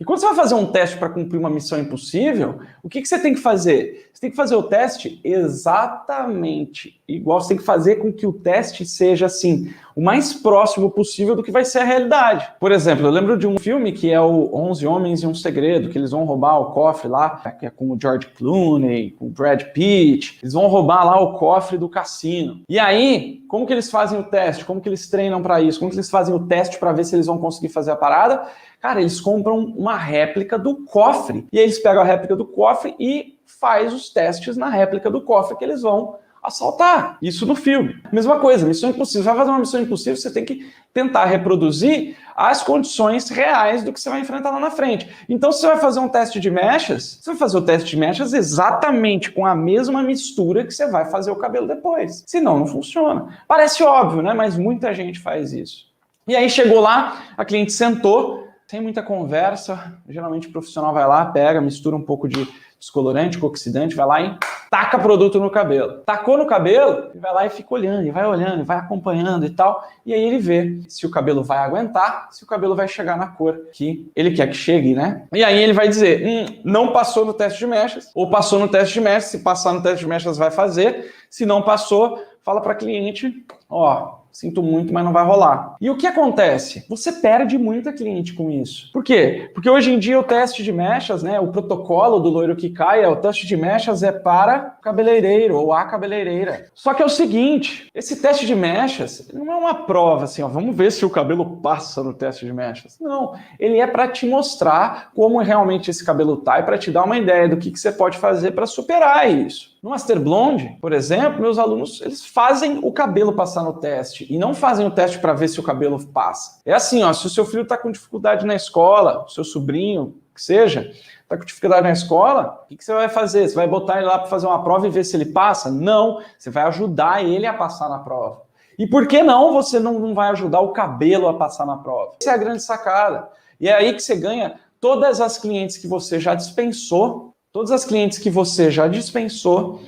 quando você vai fazer um teste para cumprir uma missão impossível, o que você tem que fazer? Você tem que fazer o teste exatamente igual. Você tem que fazer com que o teste seja, assim, o mais próximo possível do que vai ser a realidade. Por exemplo, eu lembro de um filme que é o 11 Homens e um Segredo, que eles vão roubar o cofre lá, que é com o George Clooney, com o Brad Pitt. Eles vão roubar lá o cofre do cassino. E aí, como que eles fazem o teste? Como que eles treinam para isso? Como que eles fazem o teste para ver se eles vão conseguir fazer a parada? Cara, eles compram uma réplica do cofre. E aí eles pegam a réplica do cofre e faz os testes na réplica do cofre que eles vão assaltar. Isso no filme. Mesma coisa, missão impossível. Você vai fazer uma missão impossível, você tem que tentar reproduzir as condições reais do que você vai enfrentar lá na frente. Então, se você vai fazer um teste de mechas, você vai fazer o teste de mechas exatamente com a mesma mistura que você vai fazer o cabelo depois. Senão, não funciona. Parece óbvio, né? Mas muita gente faz isso. E aí chegou lá, a cliente sentou, sem muita conversa, geralmente o profissional vai lá, pega, mistura um pouco de descolorante, com oxidante, vai lá e taca produto no cabelo. Tacou no cabelo, ele vai lá e fica olhando, e vai acompanhando e tal, e aí ele vê se o cabelo vai aguentar, se o cabelo vai chegar na cor que ele quer que chegue, né? E aí ele vai dizer, não passou no teste de mechas, ou passou no teste de mechas, se passar no teste de mechas vai fazer, se não passou, fala para cliente, ó, sinto muito, mas não vai rolar. E o que acontece? Você perde muita cliente com isso. Por quê? Porque hoje em dia o teste de mechas, né, o protocolo do loiro que cai, o teste de mechas é para o cabeleireiro ou a cabeleireira. Só que é o seguinte, esse teste de mechas não é uma prova assim, ó, vamos ver se o cabelo passa no teste de mechas. Não, ele é para te mostrar como realmente esse cabelo tá e para te dar uma ideia do que você pode fazer para superar isso. No Master Blonde, por exemplo, meus alunos, eles fazem o cabelo passar no teste e não fazem o teste para ver se o cabelo passa. É assim, ó, se o seu filho está com dificuldade na escola, o seu sobrinho, que seja, está com dificuldade na escola, o que você vai fazer? Você vai botar ele lá para fazer uma prova e ver se ele passa? Não, você vai ajudar ele a passar na prova. E por que não você não vai ajudar o cabelo a passar na prova? Essa é a grande sacada. E é aí que você ganha todas as clientes que você já dispensou. Todas as clientes que você já dispensou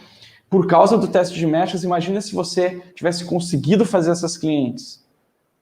por causa do teste de mechas, imagina se você tivesse conseguido fazer essas clientes.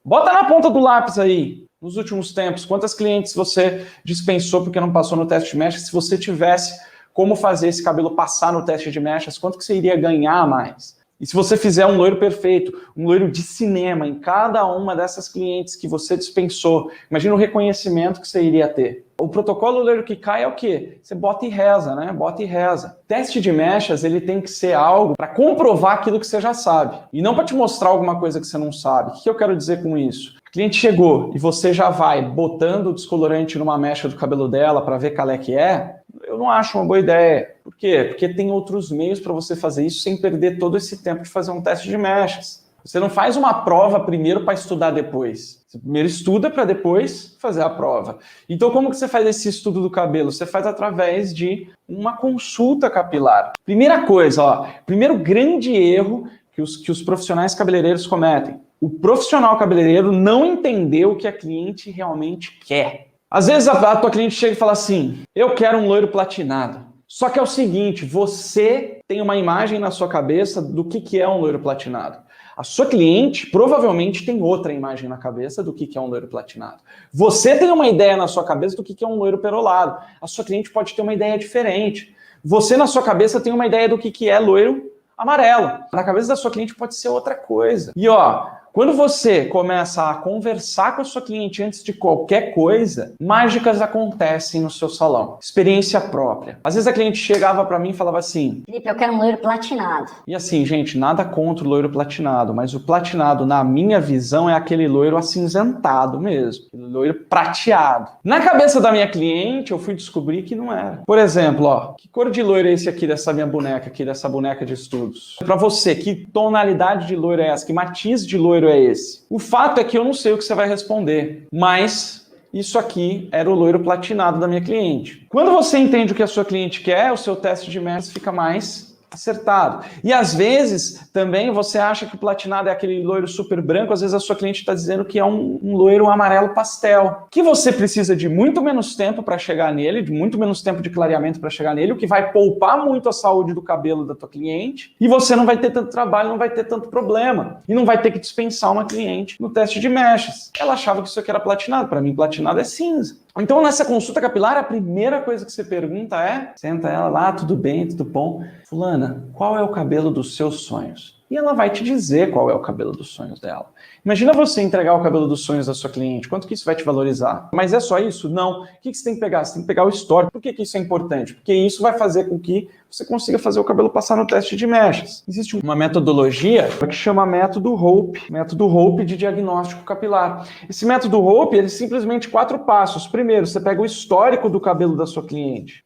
Bota na ponta do lápis aí, nos últimos tempos, quantas clientes você dispensou porque não passou no teste de mechas. Se você tivesse como fazer esse cabelo passar no teste de mechas, quanto que você iria ganhar a mais? E se você fizer um loiro perfeito, um loiro de cinema em cada uma dessas clientes que você dispensou, imagina o reconhecimento que você iria ter. O protocolo loiro que cai é o quê? Você bota e reza, né? Bota e reza. Teste de mechas, ele tem que ser algo para comprovar aquilo que você já sabe. E não para te mostrar alguma coisa que você não sabe. O que eu quero dizer com isso? O cliente chegou e você já vai botando o descolorante numa mecha do cabelo dela para ver qual é que é, eu não acho uma boa ideia. Por quê? Porque tem outros meios para você fazer isso sem perder todo esse tempo de fazer um teste de mechas. Você não faz uma prova primeiro para estudar depois. Você primeiro estuda para depois fazer a prova. Então, como que você faz esse estudo do cabelo? Você faz através de uma consulta capilar. Primeira coisa, ó, primeiro grande erro que os profissionais cabeleireiros cometem. O profissional cabeleireiro não entendeu o que a cliente realmente quer. Às vezes a tua cliente chega e fala assim, eu quero um loiro platinado. Só que é o seguinte, você tem uma imagem na sua cabeça do que é um loiro platinado. A sua cliente provavelmente tem outra imagem na cabeça do que é um loiro platinado. Você tem uma ideia na sua cabeça do que é um loiro perolado. A sua cliente pode ter uma ideia diferente. Você na sua cabeça tem uma ideia do que é loiro amarelo. Na cabeça da sua cliente pode ser outra coisa. E ó, quando você começa a conversar com a sua cliente antes de qualquer coisa, mágicas acontecem no seu salão. Experiência própria. Às vezes a cliente chegava para mim e falava assim, Felipe, eu quero um loiro platinado. E assim, gente, nada contra o loiro platinado, mas o platinado, na minha visão, é aquele loiro acinzentado mesmo. Aquele loiro prateado. Na cabeça da minha cliente, eu fui descobrir que não era. Por exemplo, ó, que cor de loiro é esse aqui dessa minha boneca aqui, dessa boneca de estudos? Para você, que tonalidade de loiro é essa? Que matiz de loiro é esse? O fato é que eu não sei o que você vai responder, mas isso aqui era o loiro platinado da minha cliente. Quando você entende o que a sua cliente quer, o seu teste de mechas fica mais acertado. E às vezes também você acha que o platinado é aquele loiro super branco, às vezes a sua cliente está dizendo que é um loiro amarelo pastel, que você precisa de muito menos tempo para chegar nele, de muito menos tempo de clareamento para chegar nele, o que vai poupar muito a saúde do cabelo da tua cliente, e você não vai ter tanto trabalho, não vai ter tanto problema, e não vai ter que dispensar uma cliente no teste de mechas. Ela achava que isso aqui era platinado, para mim platinado é cinza. Então, nessa consulta capilar, a primeira coisa que você pergunta é, senta ela lá, tudo bem, tudo bom. Fulana, qual é o cabelo dos seus sonhos? E ela vai te dizer qual é o cabelo dos sonhos dela. Imagina você entregar o cabelo dos sonhos da sua cliente, quanto que isso vai te valorizar? Mas é só isso? Não. O que você tem que pegar? Você tem que pegar o histórico. Por que isso é importante? Porque isso vai fazer com que você consiga fazer o cabelo passar no teste de mechas. Existe uma metodologia que chama método Hope de diagnóstico capilar. Esse método Hope, ele é simplesmente 4 passos. Primeiro, você pega o histórico do cabelo da sua cliente.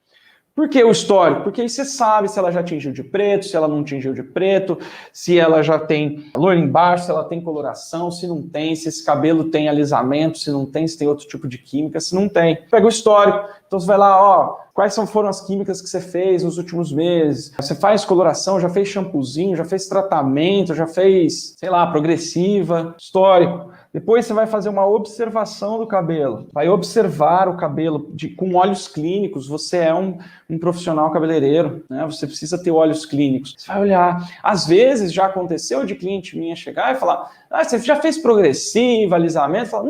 Por que o histórico? Porque aí você sabe se ela já tingiu de preto, se ela não tingiu de preto, se ela já tem loiro embaixo, se ela tem coloração, se não tem, se esse cabelo tem alisamento, se não tem, se tem outro tipo de química, se não tem. Pega o histórico, então você vai lá, ó, quais foram as químicas que você fez nos últimos meses? Você faz coloração, já fez shampoozinho, já fez tratamento, já fez, sei lá, progressiva, histórico. Depois você vai fazer uma observação do cabelo, vai observar o cabelo com olhos clínicos. Você é um profissional cabeleireiro, né? Você precisa ter olhos clínicos. Você vai olhar. Às vezes já aconteceu de cliente minha chegar e falar, você já fez progressiva, alisamento? Fala,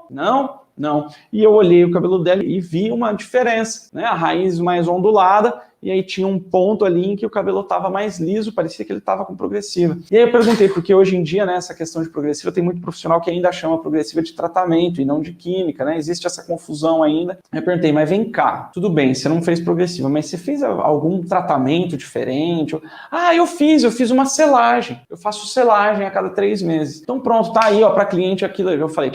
não. E eu olhei o cabelo dela e vi uma diferença, né? A raiz mais ondulada, e aí tinha um ponto ali em que o cabelo estava mais liso, parecia que ele estava com progressiva. E aí eu perguntei, porque hoje em dia, né, essa questão de progressiva, tem muito profissional que ainda chama progressiva de tratamento e não de química, né? Existe essa confusão ainda. Eu perguntei, mas vem cá, tudo bem, você não fez progressiva, mas você fez algum tratamento diferente? Eu fiz uma selagem. Eu faço selagem a cada 3 meses. Então pronto, tá aí, ó, para cliente aquilo. Eu falei,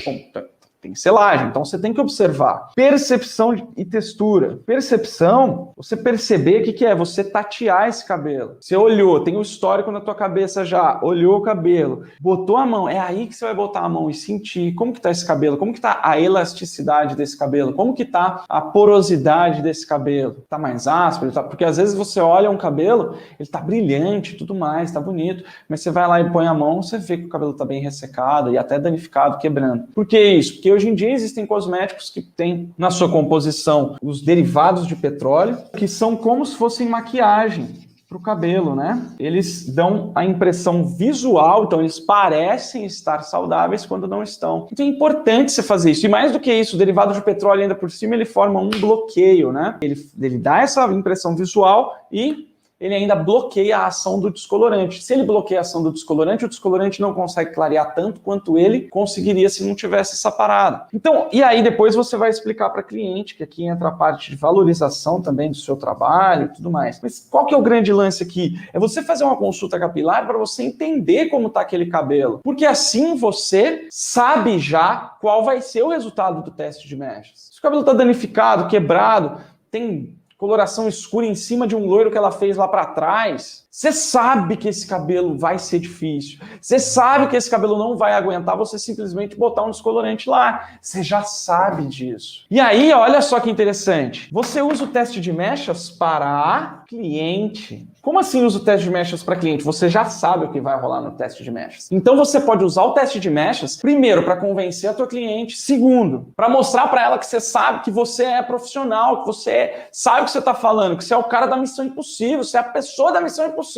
tem selagem, então você tem que observar. Percepção e textura. Percepção, você perceber o que é, você tatear esse cabelo. Você olhou, tem o histórico na tua cabeça já, olhou o cabelo, botou a mão, é aí que você vai botar a mão e sentir como que tá esse cabelo, como que tá a elasticidade desse cabelo, como que tá a porosidade desse cabelo. Tá mais áspero, tá? Porque às vezes você olha um cabelo, ele tá brilhante, tudo mais, tá bonito, mas você vai lá e põe a mão, você vê que o cabelo tá bem ressecado e até danificado, quebrando. Por que isso? Porque hoje em dia existem cosméticos que têm na sua composição os derivados de petróleo, que são como se fossem maquiagem para o cabelo, né? Eles dão a impressão visual, então eles parecem estar saudáveis quando não estão. Então é importante você fazer isso. E mais do que isso, o derivado de petróleo ainda por cima, ele forma um bloqueio, né? Ele dá essa impressão visual e ele ainda bloqueia a ação do descolorante. Se ele bloqueia a ação do descolorante, o descolorante não consegue clarear tanto quanto ele conseguiria se não tivesse essa parada. Então, e aí depois você vai explicar para a cliente, que aqui entra a parte de valorização também do seu trabalho e tudo mais. Mas qual que é o grande lance aqui? É você fazer uma consulta capilar para você entender como está aquele cabelo. Porque assim você sabe já qual vai ser o resultado do teste de mechas. Se o cabelo está danificado, quebrado, tem coloração escura em cima de um loiro que ela fez lá para trás, você sabe que esse cabelo vai ser difícil. Você sabe que esse cabelo não vai aguentar você simplesmente botar um descolorante lá. Você já sabe disso. E aí, olha só que interessante. Você usa o teste de mechas para cliente. Como assim usa o teste de mechas para cliente? Você já sabe o que vai rolar no teste de mechas. Então você pode usar o teste de mechas, primeiro, para convencer a tua cliente. Segundo, para mostrar para ela que você sabe que você é profissional, que você sabe o que você está falando, que você é o cara da missão impossível, você é a pessoa da missão impossível.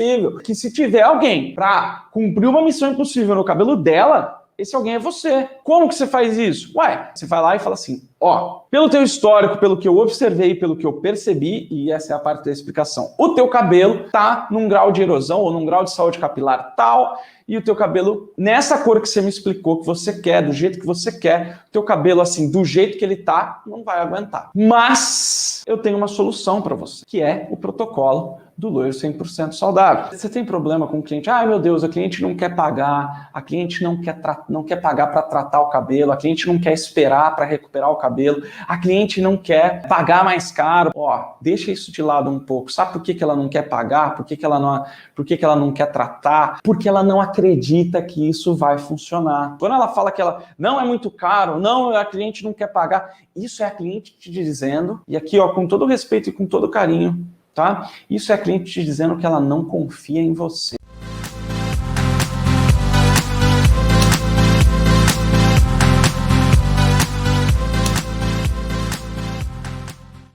Que se tiver alguém para cumprir uma missão impossível no cabelo dela, esse alguém é você. Como que você faz isso? Você vai lá e fala assim, pelo teu histórico, pelo que eu observei, pelo que eu percebi, e essa é a parte da explicação, o teu cabelo tá num grau de erosão ou num grau de saúde capilar tal, e o teu cabelo, nessa cor que você me explicou, que você quer, do jeito que você quer, o teu cabelo, assim, do jeito que ele tá, não vai aguentar. Mas eu tenho uma solução para você, que é o protocolo do loiro 100% saudável. Você tem problema com o cliente? Meu Deus, a cliente não quer pagar, a cliente não quer pagar para tratar o cabelo, a cliente não quer esperar para recuperar o cabelo, a cliente não quer pagar mais caro. Deixa isso de lado um pouco. Sabe por que ela não quer pagar? Por que ela não quer tratar? Porque ela não acredita que isso vai funcionar. Quando ela fala que ela não é muito caro, não, a cliente não quer pagar, isso é a cliente te dizendo, e aqui, com todo respeito e com todo carinho, tá? Isso é a cliente te dizendo que ela não confia em você.